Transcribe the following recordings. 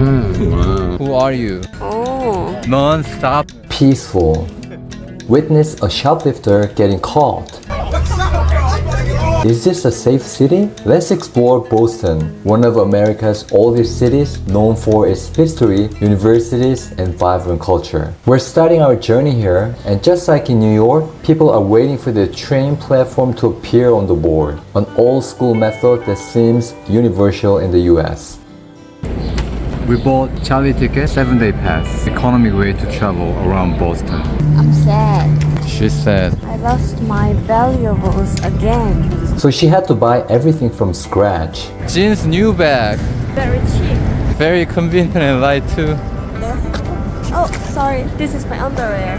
Wow. Who are you? Oh. Non-stop. Peaceful. Witness a shoplifter getting caught. Is this a safe city? Let's explore Boston, one of America's oldest cities known for its history, universities, and vibrant culture. We're starting our journey here, and just like in New York, people are waiting for the train platform to appear on the board, an old school method that seems universal in the US. We bought Charlie ticket, 7-day pass, economic way to travel around Boston. I'm sad. She said, I lost my valuables again. So she had to buy everything from scratch. Jean's new bag, Very cheap. very convenient and light too. Oh, sorry. This is my underwear.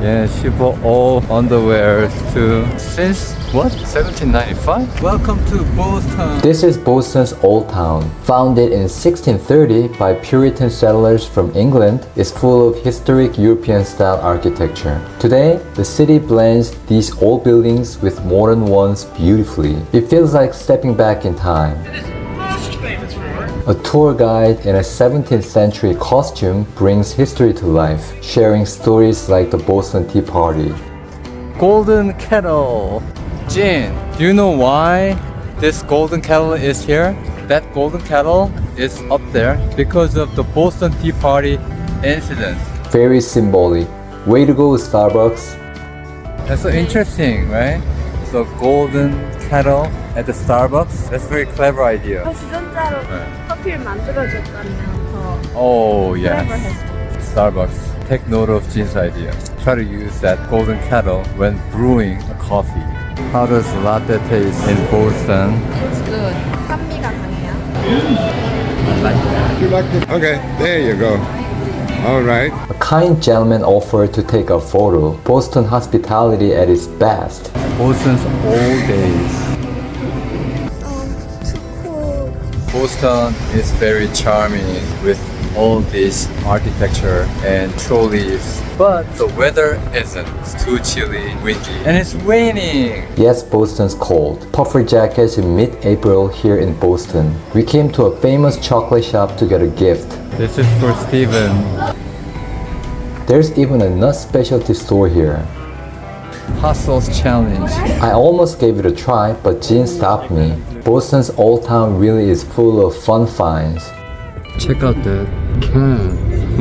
Yeah, she bought all underwears too. Since what? 1795? Welcome to Boston. This is Boston's Old Town. Founded in 1630 by Puritan settlers from England, it's full of historic European-style architecture. Today, the city blends these old buildings with modern ones beautifully. It feels like stepping back in time. A tour guide in a 17th century costume brings history to life, sharing stories like the Boston Tea Party. Golden kettle. Jean, do you know why this golden kettle is here? That golden kettle is up there because of the Boston Tea Party incident. Very symbolic. Way to go, Starbucks. That's so interesting, right? So golden kettle at the Starbucks. That's a very clever idea. 주전자로 커피를 만들어줬다면 더 Oh yes, clever했어. Starbucks. Take note of Jean's idea. Try to use that golden kettle when brewing a coffee. How does latte taste in Boston? It's good. 산미가 강해요. Okay, there you go. All right. A kind gentleman offered to take a photo. Boston hospitality at its best. Boston's old days. Too cool. Boston is very charming with all this architecture and trolleys, but the weather isn't. It's too chilly, windy, and it's raining. Yes, Boston's cold. Puffer jackets in mid-April here in Boston. We came to a famous chocolate shop to get a gift. This is for Steven. There's even a nut specialty store here. Hot sauce challenge. I almost gave it a try, but Jean stopped me. Boston's Old Town really is full of fun finds. Check out that can.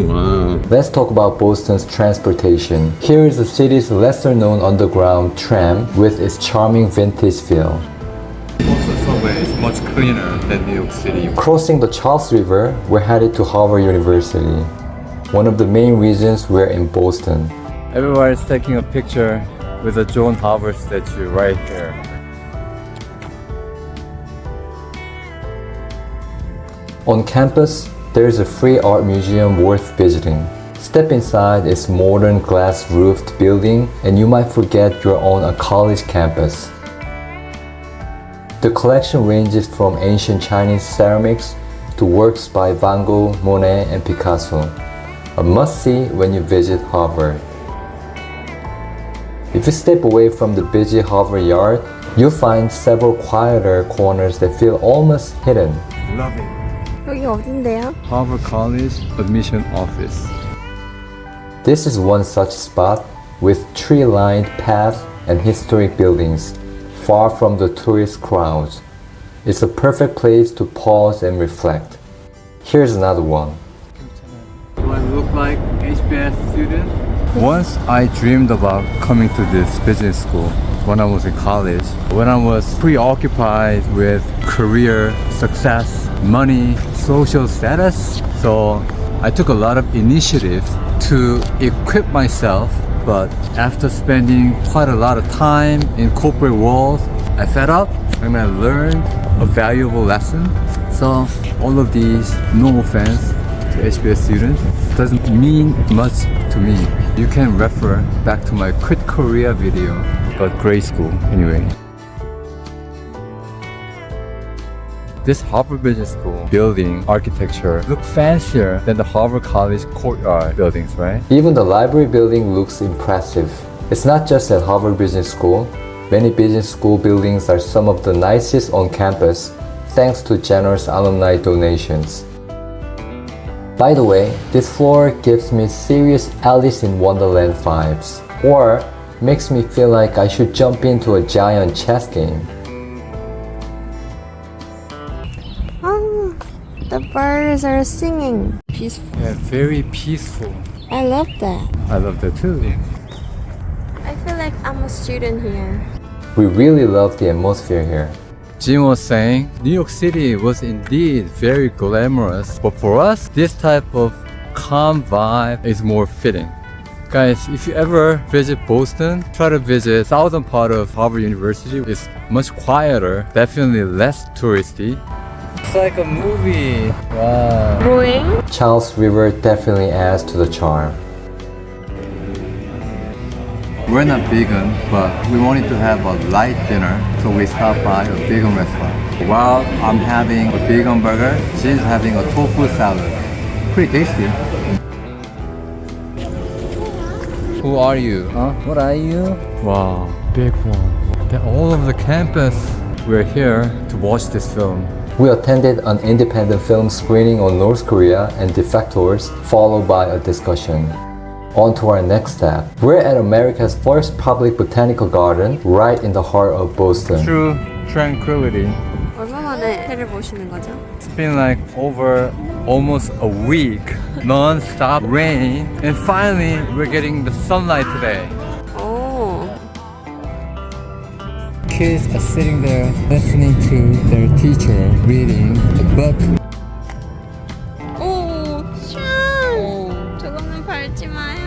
Wow. Let's talk about Boston's transportation. Here is the city's lesser-known underground tram with its charming vintage feel. Boston subway is much cleaner than New York City. Crossing the Charles River, we're headed to Harvard University. One of the main reasons we're in Boston. Everybody's taking a picture with a John Harvard statue right here. On campus, there is a free art museum worth visiting. Step inside its modern glass-roofed building and you might forget you're on a college campus. The collection ranges from ancient Chinese ceramics to works by Van Gogh, Monet, and Picasso. A must-see when you visit Harvard. If you step away from the busy Harvard yard, you'll find several quieter corners that feel almost hidden. Love it. 여기 어딘데요? Harvard College Admission Office. This is one such spot with tree-lined paths and historic buildings, far from the tourist crowds. It's a perfect place to pause and reflect. Here's another one. Do I look like HBS student? Once I dreamed about coming to this business school when I was in college, when I was preoccupied with career, success, money, social status. So I took a lot of initiative to equip myself, but after spending quite a lot of time in corporate world, I fed up and I learned a valuable lesson. So all of these, no offense to HBS students, doesn't mean much to me. You can refer back to my quit Korea video about grade school anyway. This Harvard Business School building architecture look fancier than the Harvard College courtyard buildings, right? Even the library building looks impressive. It's not just at Harvard Business School. Many business school buildings are some of the nicest on campus, thanks to generous alumni donations. By the way, this floor gives me serious Alice in Wonderland vibes, or makes me feel like I should jump into a giant chess game. Oh, the birds are singing. Peaceful. Yeah, very peaceful. I love that. I love that too. I feel like I'm a student here. We really love the atmosphere here. Jim was saying New York City was indeed very glamorous, but for us, this type of calm vibe is more fitting. Guys, if you ever visit Boston, try to visit southern part of Harvard University. It's much quieter, definitely less touristy. It's like a movie. Wow. Rowing? Charles River definitely adds to the charm. We're not vegan, but we wanted to have a light dinner, so we stopped by a vegan restaurant. While I'm having a vegan burger, she's having a tofu salad. Pretty tasty. Who are you? Huh? What are you? Wow, big one. They're all over the campus. We're here to watch this film. We attended an independent film screening on North Korea and defectors, followed by a discussion. On to our next step. We're at America's first public botanical garden, right in the heart of Boston. True tranquility. 얼마 만에 해를 보시는 거죠? It's been like over almost a week, non-stop rain, and finally we're getting the sunlight today. Oh. Kids are sitting there listening to their teacher reading a book. 오, 샹! 저거는 밟지 마요.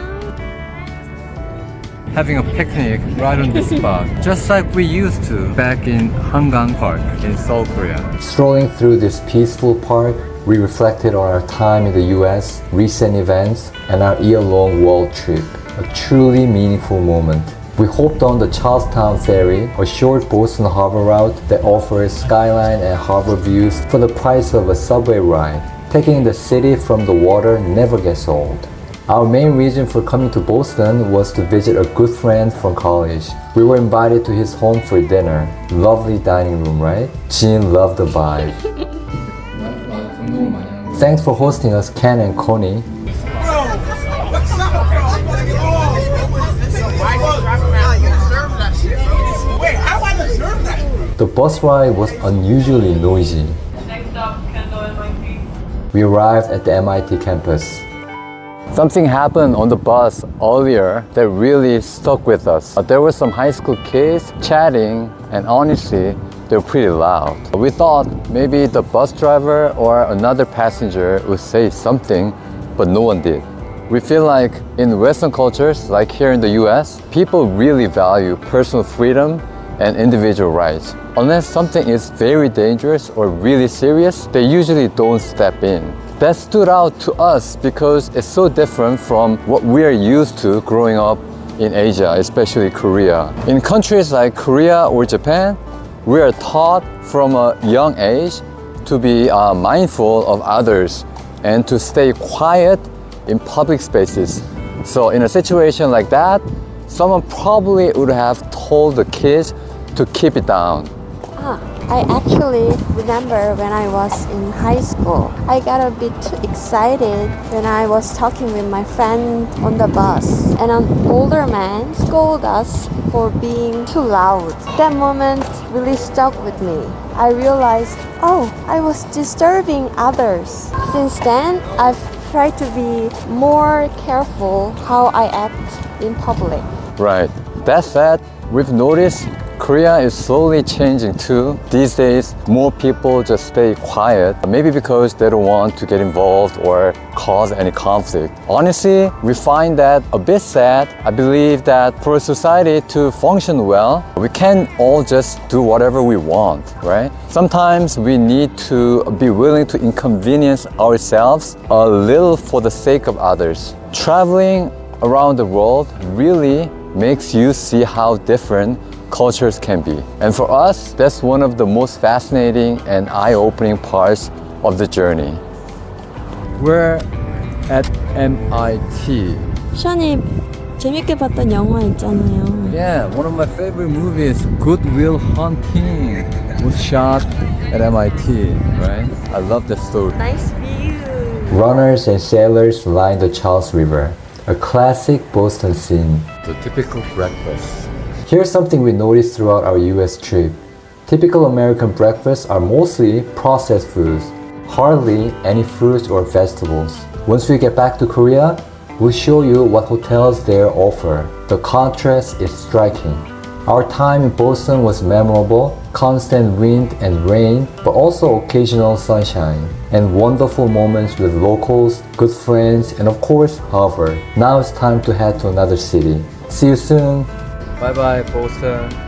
Having a picnic right on the spot, just like we used to back in Hangang Park in Seoul, Korea. Strolling through this peaceful park, we reflected on our time in the US, recent events, and our year-long world trip. A truly meaningful moment. We hopped on the Charlestown Ferry, a short Boston Harbor route that offers skyline and harbor views for the price of a subway ride. Taking the city from the water never gets old. Our main reason for coming to Boston was to visit a good friend from college. We were invited to his home for dinner. Lovely dining room, right? Jean loved the vibe. Thanks for hosting us, Ken and Connie. The bus ride was unusually noisy. We arrived at the MIT campus. Something happened on the bus earlier that really stuck with us. There were some high school kids chatting, and honestly, they were pretty loud. We thought maybe the bus driver or another passenger would say something, but no one did. We feel like in Western cultures, like here in the US, people really value personal freedom and individual rights. Unless something is very dangerous or really serious, they usually don't step in. That stood out to us because it's so different from what we are used to growing up in Asia, especially Korea. In countries like Korea or Japan, we are taught from a young age to be mindful of others and to stay quiet in public spaces. So in a situation like that, someone probably would have told the kids to keep it down. I actually remember when I was in high school. I got a bit too excited when I was talking with my friend on the bus, and an older man scolded us for being too loud. That moment really stuck with me. I realized, oh, I was disturbing others. Since then, I've tried to be more careful how I act in public. Right. That said, we've noticed Korea is slowly changing too. These days, more people just stay quiet, maybe because they don't want to get involved or cause any conflict. Honestly, we find that a bit sad. I believe that for a society to function well, we can't all just do whatever we want, right? Sometimes we need to be willing to inconvenience ourselves a little for the sake of others. Traveling around the world really makes you see how different cultures can be. And for us, that's one of the most fascinating and eye-opening parts of the journey. We're at MIT. 션이 재밌게 봤던 영화 있잖아요. Yeah, one of my favorite movies, Good Will Hunting, was shot at MIT, right? I love that story. Nice view. Runners and sailors line the Charles River, a classic Boston scene. The typical breakfast. Here's something we noticed throughout our US trip. Typical American breakfasts are mostly processed foods, hardly any fruits or vegetables. Once we get back to Korea, we'll show you what hotels there offer. The contrast is striking. Our time in Boston was memorable, constant wind and rain, but also occasional sunshine, and wonderful moments with locals, good friends, and of course, Harvard. Now it's time to head to another city. See you soon! Bye bye, Boston.